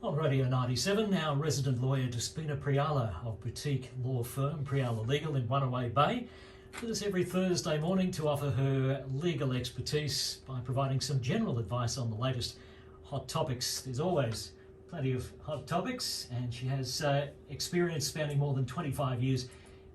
On Radio 97, our resident lawyer Despina Priala of boutique law firm Priala Legal in One Bay, with us every Thursday morning to offer her legal expertise by providing some general advice on the latest hot topics. There's always plenty of hot topics, and she has experience spanning more than 25 years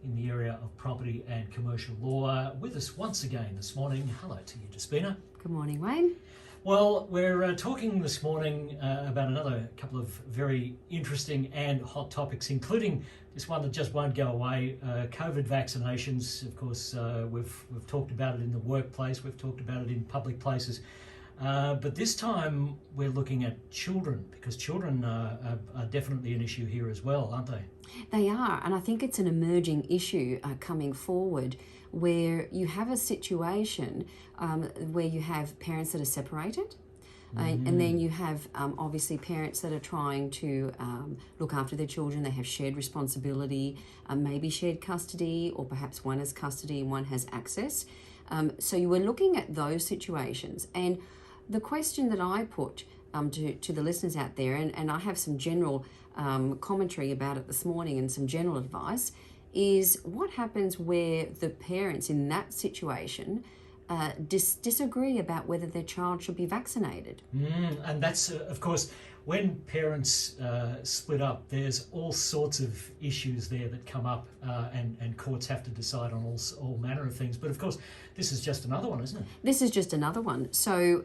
in the area of property and commercial law. With us once again this morning. Hello to you, Despina. Good morning, Wayne. Well, we're talking this morning about another couple of very interesting and hot topics, including this one that just won't go away, COVID vaccinations. Of course, we've talked about it in the workplace, we've talked about it in public places, but this time we're looking at children, because children are definitely an issue here as well, aren't they? They are, and I think it's an emerging issue coming forward, where you have a situation where you have parents that are separated, and then you have obviously parents that are trying to look after their children. They have shared responsibility, maybe shared custody, or perhaps one has custody and one has access. So you were looking at those situations, and the question that I put to the listeners out there, and I have some general commentary about it this morning and some general advice, is what happens where the parents in that situation disagree about whether their child should be vaccinated. And that's, of course, when parents split up, there's all sorts of issues there that come up, and courts have to decide on all manner of things. But of course, this is just another one, isn't it? This is just another one. So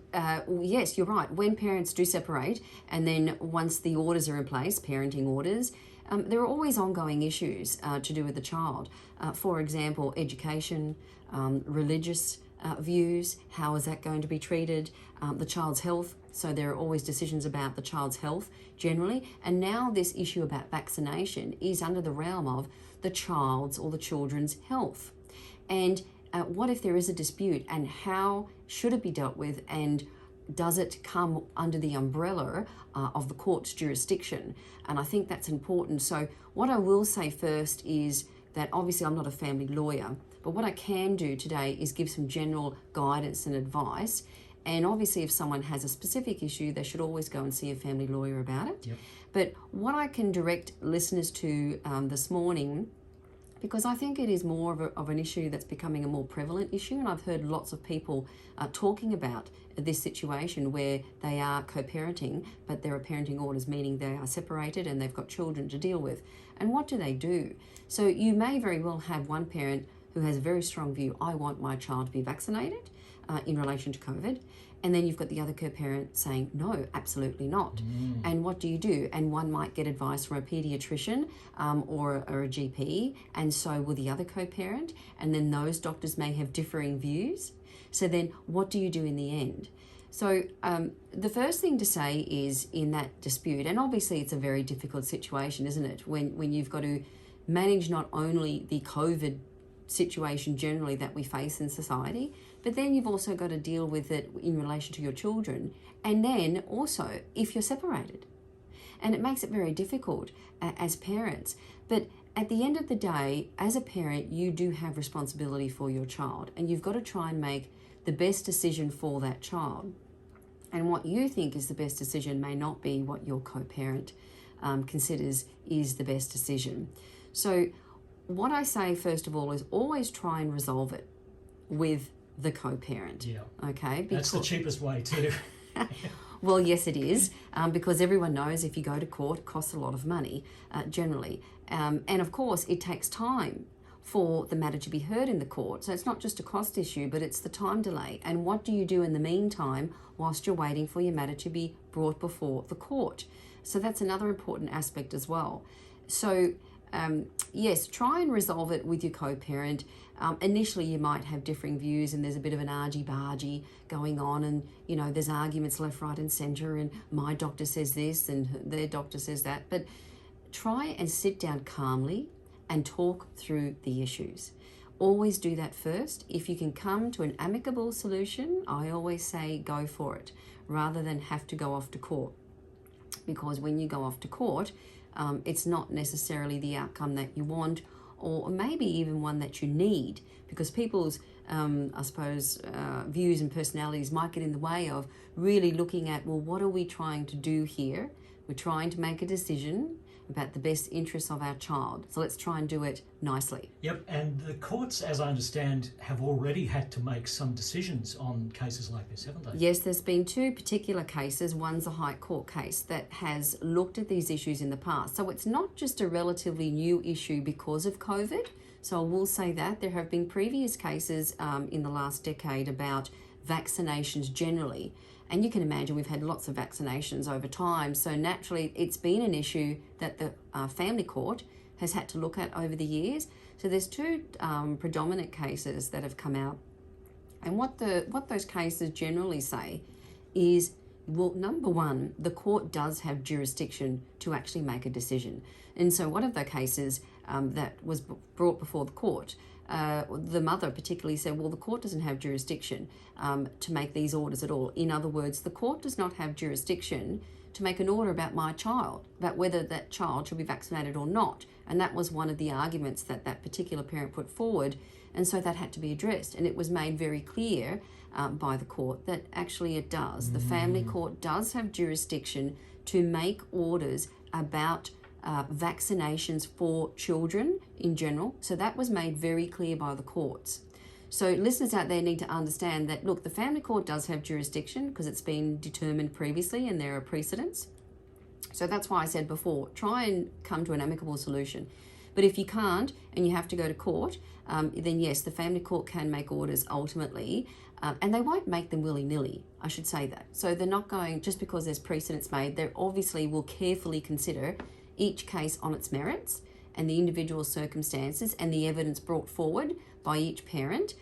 yes, you're right. When parents do separate, and then once the orders are in place, parenting orders, there are always ongoing issues to do with the child. For example, education, religious views, how is that going to be treated, the child's health. So there are always decisions about the child's health generally. And now this issue about vaccination is under the realm of the child's or the children's health. And what if there is a dispute, and how should it be dealt with, and does it come under the umbrella of the court's jurisdiction? And I think that's important. So what I will say first is that obviously I'm not a family lawyer, but what I can do today is give some general guidance and advice. And obviously if someone has a specific issue, they should always go and see a family lawyer about it. Yep. But what I can direct listeners to this morning, because I think it is more of an issue that's becoming a more prevalent issue, and I've heard lots of people talking about this situation where they are co-parenting, but there are parenting orders, meaning they are separated and they've got children to deal with. And what do they do? So you may very well have one parent who has a very strong view, I want my child to be vaccinated in relation to COVID. And then you've got the other co-parent saying, no, absolutely not. And what do you do? And one might get advice from a pediatrician or a GP, and so will the other co-parent. And then those doctors may have differing views. So then what do you do in the end? So the first thing to say is, in that dispute, and obviously it's a very difficult situation, isn't it? When you've got to manage not only the COVID situation generally that we face in society, but then you've also got to deal with it in relation to your children, and then also if you're separated. And it makes it very difficult as parents. But at the end of the day, as a parent, you do have responsibility for your child, and you've got to try and make the best decision for that child. And what you think is the best decision may not be what your co-parent considers is the best decision. So what I say, first of all, is always try and resolve it with the co-parent. Yeah. Okay? That's the cheapest way too. Well, yes, it is, because everyone knows if you go to court, it costs a lot of money, generally. And of course, it takes time for the matter to be heard in the court. So it's not just a cost issue, but it's the time delay. And what do you do in the meantime whilst you're waiting for your matter to be brought before the court? So that's another important aspect as well. So yes, try and resolve it with your co-parent. Initially, you might have differing views, and there's a bit of an argy-bargy going on, and you know there's arguments left, right, and centre, and my doctor says this, and their doctor says that. But try and sit down calmly and talk through the issues. Always do that first. If you can come to an amicable solution, I always say go for it, rather than have to go off to court. Because when you go off to court, it's not necessarily the outcome that you want, or maybe even one that you need, because people's I suppose, views and personalities might get in the way of really looking at, well, what are we trying to do here? We're trying to make a decision about the best interests of our child. So let's try and do it nicely. Yep, and the courts, as I understand, have already had to make some decisions on cases like this, haven't they? Yes, there's been two particular cases. One's a High Court case that has looked at these issues in the past. So it's not just a relatively new issue because of COVID. So I will say that there have been previous cases in the last decade about vaccinations generally. And you can imagine we've had lots of vaccinations over time. So naturally, it's been an issue that the family court has had to look at over the years. So there's two predominant cases that have come out. And what those cases generally say is, well, number one, the court does have jurisdiction to actually make a decision. And so one of the cases that was brought before the court, the mother particularly said, well, the court doesn't have jurisdiction to make these orders at all. In other words, the court does not have jurisdiction to make an order about my child, about whether that child should be vaccinated or not. And that was one of the arguments that that particular parent put forward. And so that had to be addressed. And it was made very clear by the court that actually it does. The family court does have jurisdiction to make orders about vaccinations for children in general. So that was made very clear by the courts. So listeners out there need to understand that, look, the family court does have jurisdiction because it's been determined previously and there are precedents. So that's why I said before, try and come to an amicable solution. But if you can't and you have to go to court, then yes, the family court can make orders ultimately, and they won't make them willy-nilly, I should say that. So they're not going, just because there's precedents made, they obviously will carefully consider each case on its merits and the individual circumstances and the evidence brought forward by each parent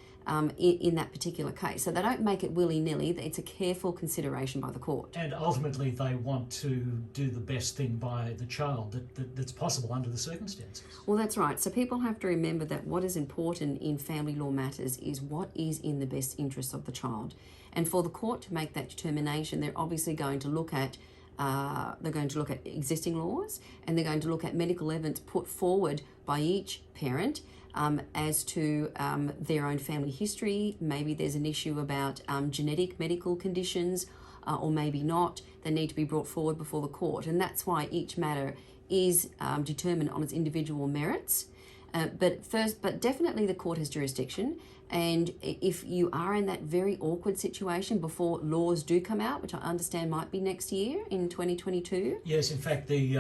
in that particular case. So they don't make it willy-nilly, it's a careful consideration by the court. And ultimately they want to do the best thing by the child that's possible under the circumstances. Well, that's right. So people have to remember that what is important in family law matters is what is in the best interest of the child. And for the court to make that determination, they're obviously going to look at existing laws, and they're going to look at medical evidence put forward by each parent as to their own family history. Maybe there's an issue about genetic medical conditions, or maybe not, that need to be brought forward before the court. And that's why each matter is determined on its individual merits. But definitely the court has jurisdiction. And if you are in that very awkward situation before laws do come out, which I understand might be next year in 2022. Yes, in fact, the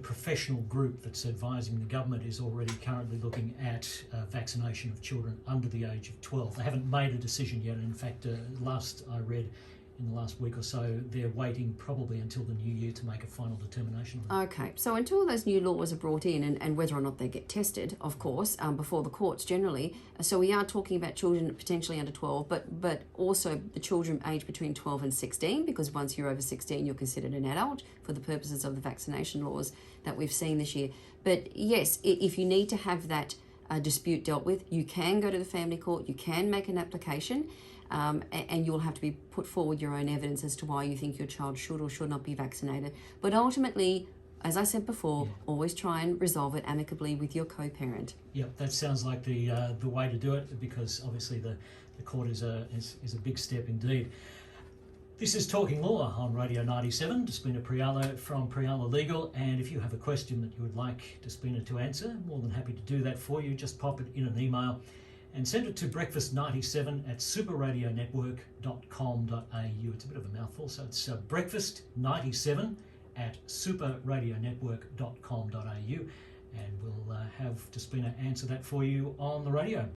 professional group that's advising the government is already currently looking at vaccination of children under the age of 12. They haven't made a decision yet. In fact, last I read, in the last week or so, they're waiting probably until the new year to make a final determination. Okay, so until those new laws are brought in, and whether or not they get tested, of course, before the courts generally, so we are talking about children potentially under 12, but also the children aged between 12 and 16, because once you're over 16, you're considered an adult for the purposes of the vaccination laws that we've seen this year. But yes, if you need to have that dispute dealt with, you can go to the family court, you can make an application, and you'll have to be put forward your own evidence as to why you think your child should or should not be vaccinated. But ultimately, as I said before, always try and resolve it amicably with your co-parent. Yep, that sounds like the way to do it, because obviously the court is a big step indeed. This is Talking Law on Radio 97. Despina Priala from Priala Legal, and if you have a question that you would like Despina to answer, more than happy to do that for you. Just pop it in an email and send it to breakfast97@superradionetwork.com.au. It's a bit of a mouthful, so it's breakfast97@superradionetwork.com.au, and we'll have Despina answer that for you on the radio.